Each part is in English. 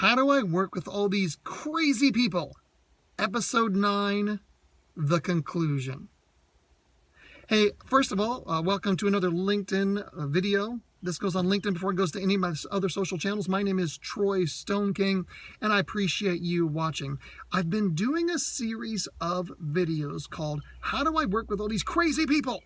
How do I work with all these crazy people? Episode 9, the conclusion. Hey, first of all, welcome to another LinkedIn video. This goes on LinkedIn before it goes to any of my other social channels. My name is Troy Stone King, and I appreciate you watching. I've been doing a series of videos called How Do I Work with All These Crazy People?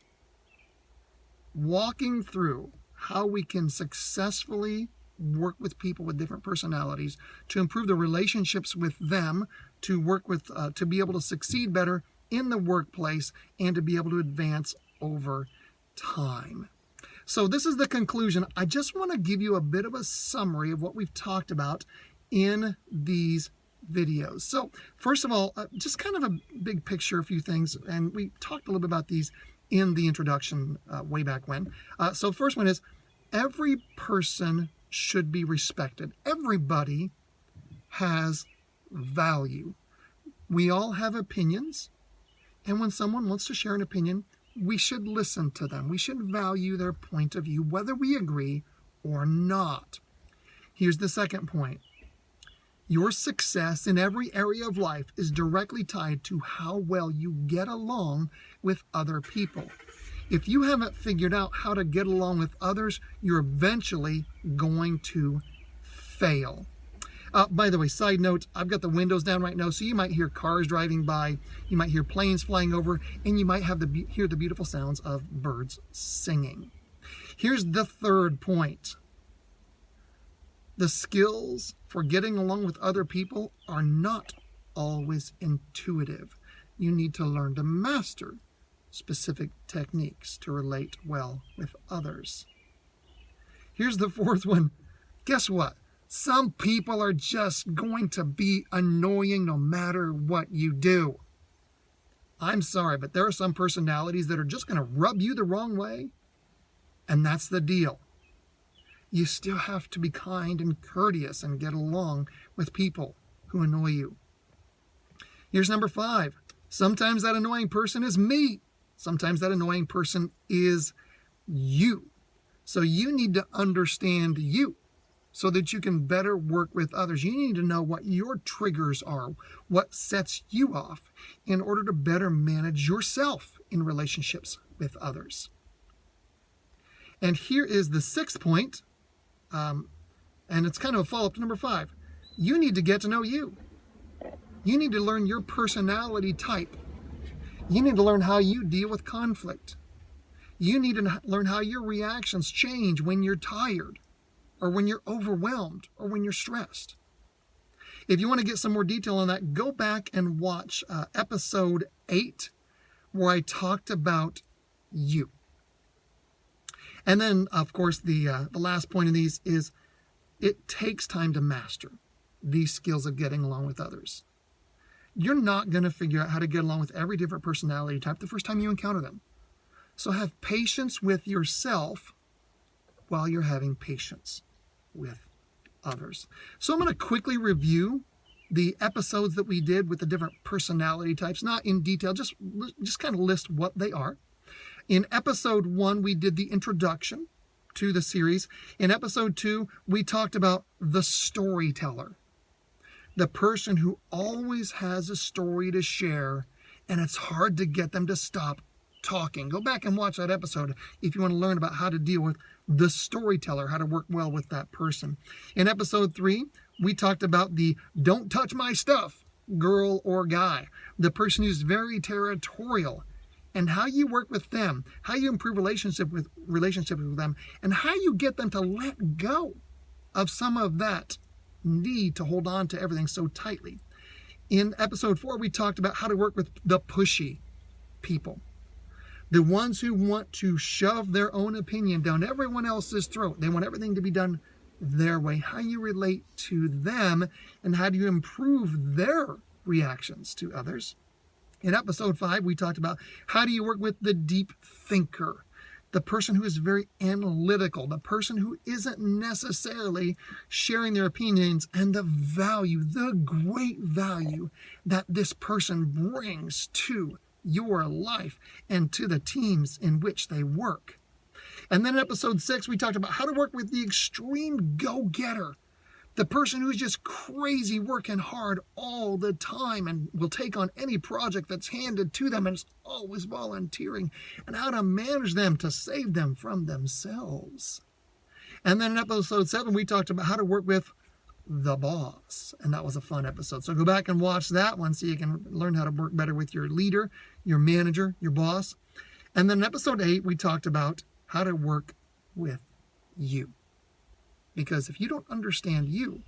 Walking through how we can successfully work with people with different personalities to improve the relationships with them, to work with, to be able to succeed better in the workplace, and to be able to advance over time. So this is the conclusion. I just want to give you a bit of a summary of what we've talked about in these videos. So first of all, just kind of a big picture, a few things, and we talked a little bit about these in the introduction way back when. So the first one is every person should be respected. Everybody has value. We all have opinions, and when someone wants to share an opinion, we should listen to them. We should value their point of view, whether we agree or not. Here's the second point. Your success in every area of life is directly tied to how well you get along with other people. If you haven't figured out how to get along with others, you're eventually going to fail. By the way, side note, I've got the windows down right now, so you might hear cars driving by, you might hear planes flying over, and you might hear the beautiful sounds of birds singing. Here's the third point. The skills for getting along with other people are not always intuitive. You need to learn to master specific techniques to relate well with others. Here's the fourth one. Guess what? Some people are just going to be annoying no matter what you do. I'm sorry, but there are some personalities that are just going to rub you the wrong way, and that's the deal. You still have to be kind and courteous and get along with people who annoy you. Here's number 5. Sometimes that annoying person is me. Sometimes that annoying person is you. So you need to understand you so that you can better work with others. You need to know what your triggers are, what sets you off in order to better manage yourself in relationships with others. And here is the 6th point, and it's kind of a follow-up to number 5. You need to get to know you. You need to learn your personality type. You need to learn how you deal with conflict. You need to learn how your reactions change when you're tired, or when you're overwhelmed, or when you're stressed. If you want to get some more detail on that, go back and watch episode 8, where I talked about you. And then, of course, the last point of these is it takes time to master these skills of getting along with others. You're not going to figure out how to get along with every different personality type the first time you encounter them. So have patience with yourself while you're having patience with others. So I'm going to quickly review the episodes that we did with the different personality types, not in detail, just kind of list what they are. In episode 1, we did the introduction to the series. In episode 2, we talked about the storyteller. The person who always has a story to share, and it's hard to get them to stop talking. Go back and watch that episode if you want to learn about how to deal with the storyteller, how to work well with that person. In episode 3, we talked about the don't touch my stuff girl or guy, the person who's very territorial, and how you work with them, how you improve relationships with them, and how you get them to let go of some of that need to hold on to everything so tightly. In episode 4, we talked about how to work with the pushy people, the ones who want to shove their own opinion down everyone else's throat. They want everything to be done their way. How you relate to them, and how do you improve their reactions to others. In episode 5, we talked about how do you work with the deep thinker, the person who is very analytical, the person who isn't necessarily sharing their opinions, and the value, the great value that this person brings to your life and to the teams in which they work. And then in episode 6, we talked about how to work with the extreme go-getter, The person who's just crazy working hard all the time and will take on any project that's handed to them and is always volunteering, and how to manage them to save them from themselves. And then in episode 7, we talked about how to work with the boss, and that was a fun episode. So go back and watch that one so you can learn how to work better with your leader, your manager, your boss. And then in episode 8, we talked about how to work with you. Because if you don't understand you,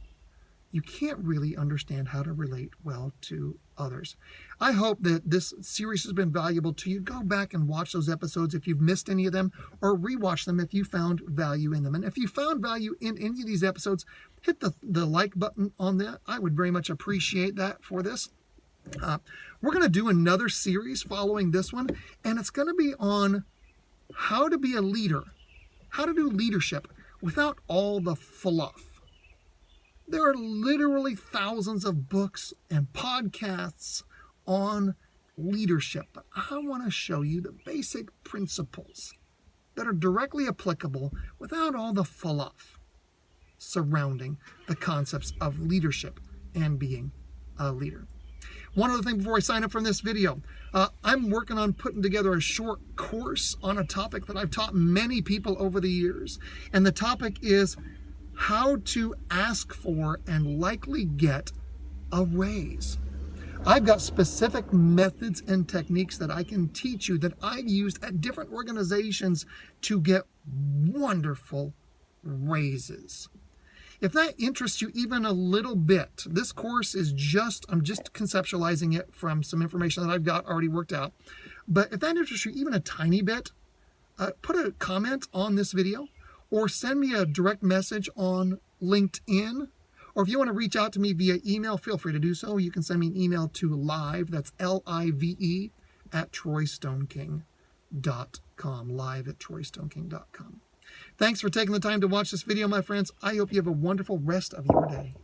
you can't really understand how to relate well to others. I hope that this series has been valuable to you. Go back and watch those episodes if you've missed any of them, or rewatch them if you found value in them. And if you found value in any of these episodes, hit the like button on that. I would very much appreciate that for this. We're going to do another series following this one, and it's going to be on how to be a leader, how to do leadership without all the fluff. There are literally thousands of books and podcasts on leadership, but I want to show you the basic principles that are directly applicable without all the fluff surrounding the concepts of leadership and being a leader. One other thing before I sign up from this video, I'm working on putting together a short course on a topic that I've taught many people over the years. And the topic is how to ask for and likely get a raise. I've got specific methods and techniques that I can teach you that I've used at different organizations to get wonderful raises. If that interests you even a little bit, this course is I'm just conceptualizing it from some information that I've got already worked out. But if that interests you even a tiny bit, put a comment on this video or send me a direct message on LinkedIn. Or if you want to reach out to me via email, feel free to do so. You can send me an email to live, that's LIVE, at troystoneking.com, live at troystoneking.com. Thanks for taking the time to watch this video, my friends. I hope you have a wonderful rest of your day.